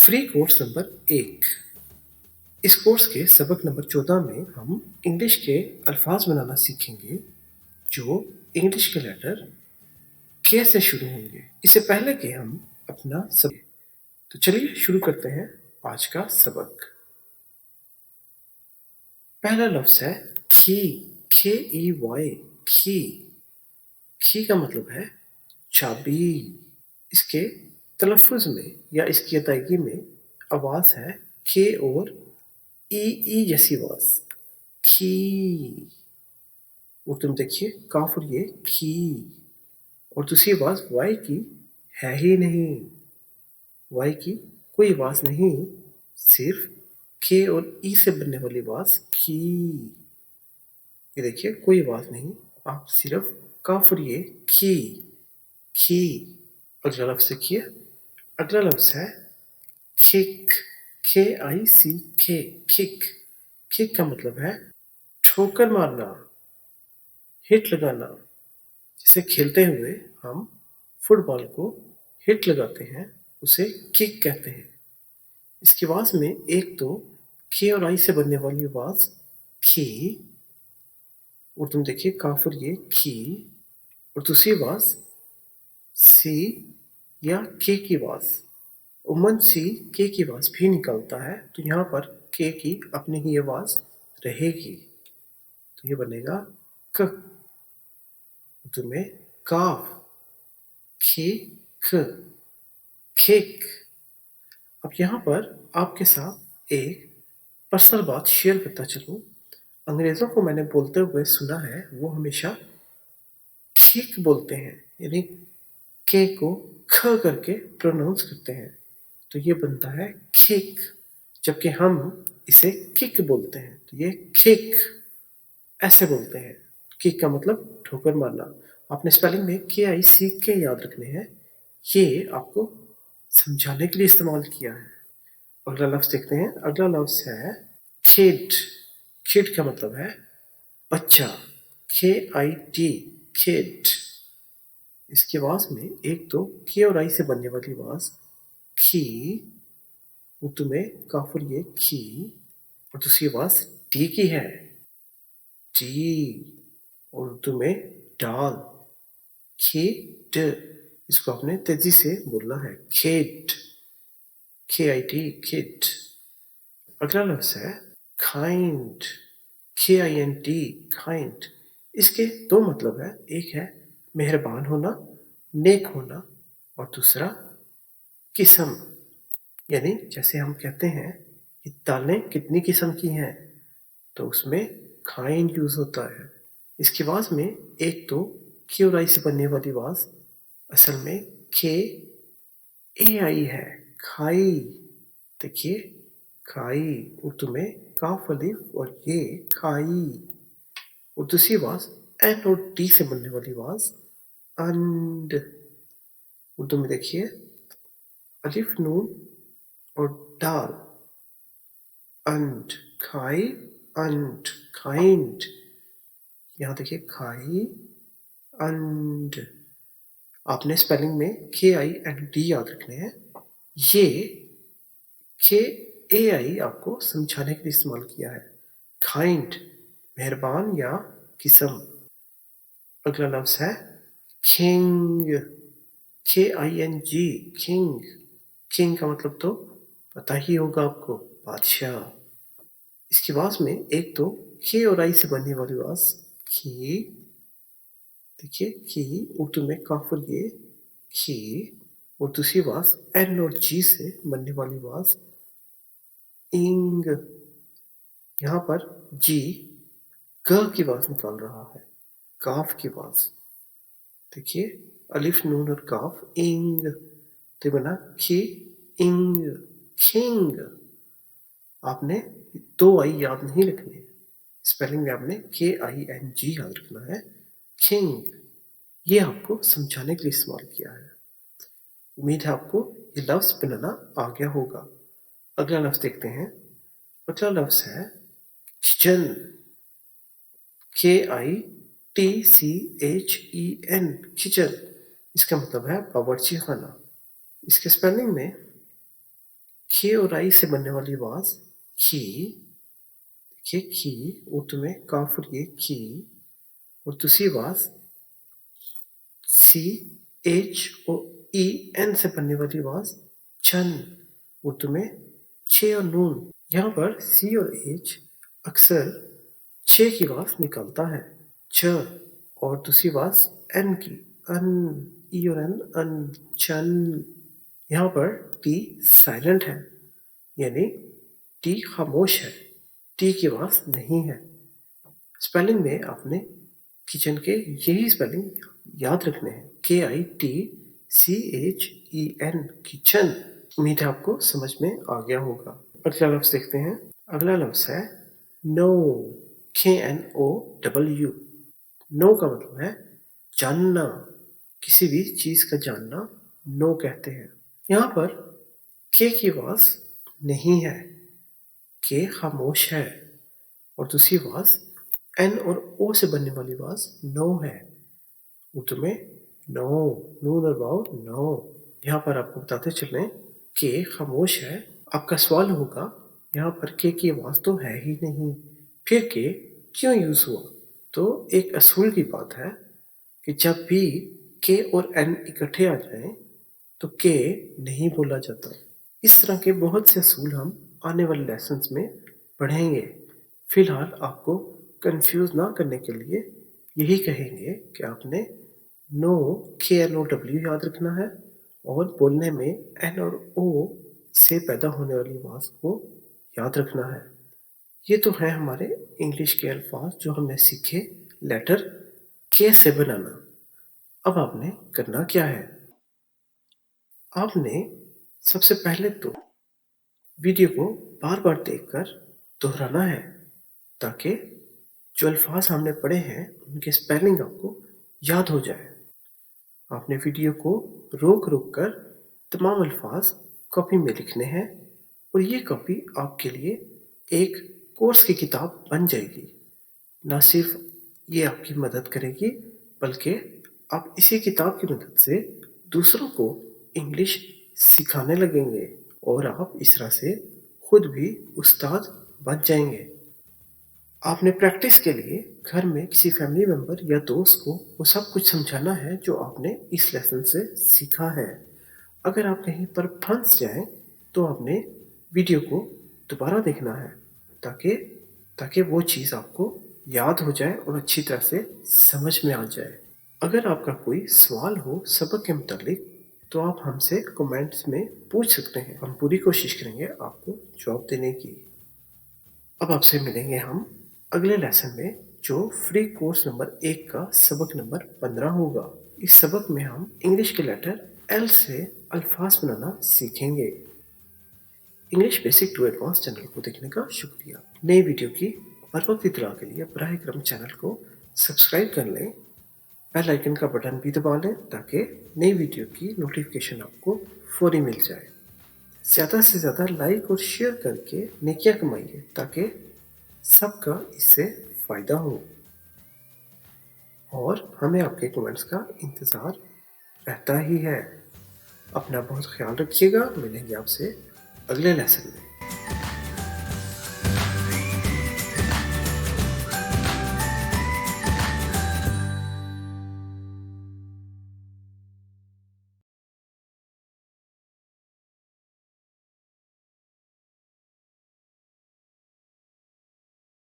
Free course number 1। इस course के सबक नंबर 14 में हम इंग्लिश के अल्फाज बनाना सीखेंगे जो इंग्लिश के लेटर के से शुरू होंगे। इससे पहले कि हम अपना सबक, तो चलिए शुरू करते हैं आज का सबक। पहला लफ्ज है की, KEY, की। की का मतलब है चाबी। इसके तलफ़ुज़ में या इसकी अदायगी में आवाज़ है के और ई जैसी आवाज़, की। और तुम देखिए काफ और ये की, और दूसरी आवाज़ वाई की है ही नहीं। वाई की कोई आवाज़ नहीं, सिर्फ के और ई से बनने वाली आवाज़ की। ये देखिए कोई आवाज़ नहीं, आप सिर्फ काफ और ये की। अगला लफ्ज़ देखिए, अगला लफ्ज़ है किक, KICK, किक। किक का मतलब है ठोकर मारना, हिट लगाना। जिसे खेलते हुए हम फुटबॉल को हिट लगाते हैं उसे किक कहते हैं। इसकी आवाज़ में एक तो के और आई से बनने वाली आवाज़ की, और तुम देखिए काफ और ये की, और दूसरी आवाज़ सी या के की आवाज़। उमन सी के की आवाज़ भी निकलता है, तो यहाँ पर के की अपनी ही आवाज़ रहेगी, तो ये बनेगा क। उर्दू में काफ, किक। अब यहाँ पर आपके साथ एक पर्सनल बात शेयर करता चलूँ। अंग्रेज़ों को मैंने बोलते हुए सुना है, वो हमेशा किक बोलते हैं, यानी के को ख करके प्रोनाउंस करते हैं, तो ये बनता है किक। जबकि हम इसे किक बोलते हैं, तो ये किक ऐसे बोलते हैं। किक का मतलब ठोकर मारना। आपने स्पेलिंग में KICK याद रखने हैं, ये आपको समझाने के लिए इस्तेमाल किया है। अगला लफ्ज़ देखते हैं। अगला लफ्ज़ है किड। किड का मतलब है बच्चा, KID, किड। इसकी आवाज़ में एक तो के और आई से बनने वाली आवाज़ की, उर्दू में काफ और ये की, और दूसरी आवाज़ डी की है, डी। और उर्दू में डाल, किड। इसको आपने तेजी से बोलना है, किड, KID, किड। अगला लफ्ज़ है काइंड, KIND, काइंड। इसके दो मतलब है, एक है मेहरबान होना, नेक होना, और दूसरा किस्म। यानी जैसे हम कहते हैं कि दालें कितनी किस्म की हैं, तो उसमें काइंड यूज़ होता है। इसकी आवाज़ में एक तो के और आई से बनने वाली आवाज़ असल में KAI है, खाई। देखिए खाई, उर्दू में काफ अलिफ और ये खाई। और दूसरी आवाज़ एन और डी से बनने वाली आवाज़ अंड। उर्दू में देखिए अलिफ नून और डाल, अंड, खाई, अंड, काइंड। यहाँ देखिए खाई, अंड। आपने स्पेलिंग में KIND याद रखने हैं। ये KAI आपको समझाने के लिए इस्तेमाल किया है। काइंड मेहरबान या किस्म। अगला लफ्ज़ है किंग, KING, किंग। किंग का मतलब तो पता ही होगा आपको, बादशाह। इसकी आवाज़ में एक तो के और आई से बनने वाली आवाज़ की, देखिए की, उर्दू में काफ और ये की, और दूसरी आवाज़ एन और जी से बनने वाली आवाज़ इंग। यहाँ पर जी ग की आवाज़ निकाल रहा है, काफ की आवाज़। देखिए अलिफ नून और काफ, इंग, तो बना की, इंग, किंग। आपने दो आई याद नहीं रखने, स्पेलिंग में आपने KING याद रखना है, किंग। ये आपको समझाने के लिए इस्तेमाल किया है। उम्मीद है आपको ये लफ्ज़ बनाना आ गया होगा। अगला लफ्ज़ देखते हैं। अगला लफ्ज़ है किचन, KITCHEN, किचन। इसका मतलब है बावर्ची खाना। इसके स्पेलिंग में खे और आई से बनने वाली आवाज खी, देखिए खी, उर्दू में काफ और ये खी, और दूसरी आवाज सी एच और ई एन से बनने वाली आवाज चन, उर्दू में छे और नून। यहाँ पर सी और एच अक्सर छे की आवाज निकालता है, च, और दूसरी आवाज एन की, अन, ई और एन, अन, चन। यहाँ पर टी साइलेंट है, यानी टी खामोश है, टी की आवाज नहीं है। स्पेलिंग में आपने किचन के यही स्पेलिंग याद रखने हैं, KITCHEN, किचन। उम्मीद है आपको समझ में आ गया होगा। अगला लफ्ज देखते हैं। अगला लफ्ज है नो, KNOW। नो का मतलब है जानना, किसी भी चीज का जानना नो कहते हैं। यहाँ पर के की आवाज नहीं है, के खामोश है, और दूसरी आवाज एन और ओ से बनने वाली आवाज नो है, उर्दू में नो, नून और वाव नो। यहाँ पर आपको बताते चलें के खामोश है। आपका सवाल होगा यहाँ पर के की आवाज तो है ही नहीं, फिर के क्यों यूज हुआ? तो एक असूल की बात है कि जब भी के और एन इकट्ठे आ जाएं तो के नहीं बोला जाता। इस तरह के बहुत से असूल हम आने वाले लेसन्स में पढ़ेंगे। फिलहाल आपको कंफ्यूज ना करने के लिए यही कहेंगे कि आपने नो, KNOW याद रखना है, और बोलने में एन और ओ से पैदा होने वाली आवाज को याद रखना है। ये तो है हमारे इंग्लिश के अल्फाज जो हमने सीखे लेटर के से बनाना। अब आपने करना क्या है? आपने सबसे पहले तो वीडियो को बार बार देखकर दोहराना है, ताकि जो अल्फाज हमने पढ़े हैं उनके स्पेलिंग आपको याद हो जाए। आपने वीडियो को रोक रोक कर तमाम अल्फाज कॉपी में लिखने हैं, और ये कॉपी आपके लिए एक कोर्स की किताब बन जाएगी। ना सिर्फ ये आपकी मदद करेगी, बल्कि आप इसी किताब की मदद से दूसरों को इंग्लिश सिखाने लगेंगे, और आप इस तरह से खुद भी उस्ताद बन जाएंगे। आपने प्रैक्टिस के लिए घर में किसी फैमिली मेंबर या दोस्त को वो सब कुछ समझाना है जो आपने इस लेसन से सीखा है। अगर आप कहीं पर फंस जाएं तो आपने वीडियो को दोबारा देखना है, ताकि वो चीज़ आपको याद हो जाए और अच्छी तरह से समझ में आ जाए। अगर आपका कोई सवाल हो सबक के मुतालिक तो आप हमसे कमेंट्स में पूछ सकते हैं। हम पूरी कोशिश करेंगे आपको जवाब देने की। अब आपसे मिलेंगे हम अगले लेसन में, जो फ्री कोर्स नंबर 1 का सबक नंबर 15 होगा। इस सबक में हम इंग्लिश के लेटर एल से अल्फाज बनाना सीखेंगे। English basic to advance channel को देखने का शुक्रिया। नई वीडियो की बर वक्त इत्तला के लिए बराह करम चैनल को सब्सक्राइब कर लें, बेल आइकन का बटन भी दबा लें, ताकि नई वीडियो की नोटिफिकेशन आपको फौरी मिल जाए। ज़्यादा से ज़्यादा लाइक और शेयर करके नेकियां कमाइए, ताकि सबका इससे फ़ायदा हो, और हमें आपके कमेंट्स का इंतज़ार रहता ही है। अपना बहुत ख्याल रखिएगा। मिलेंगे आपसे अगले लेसन में।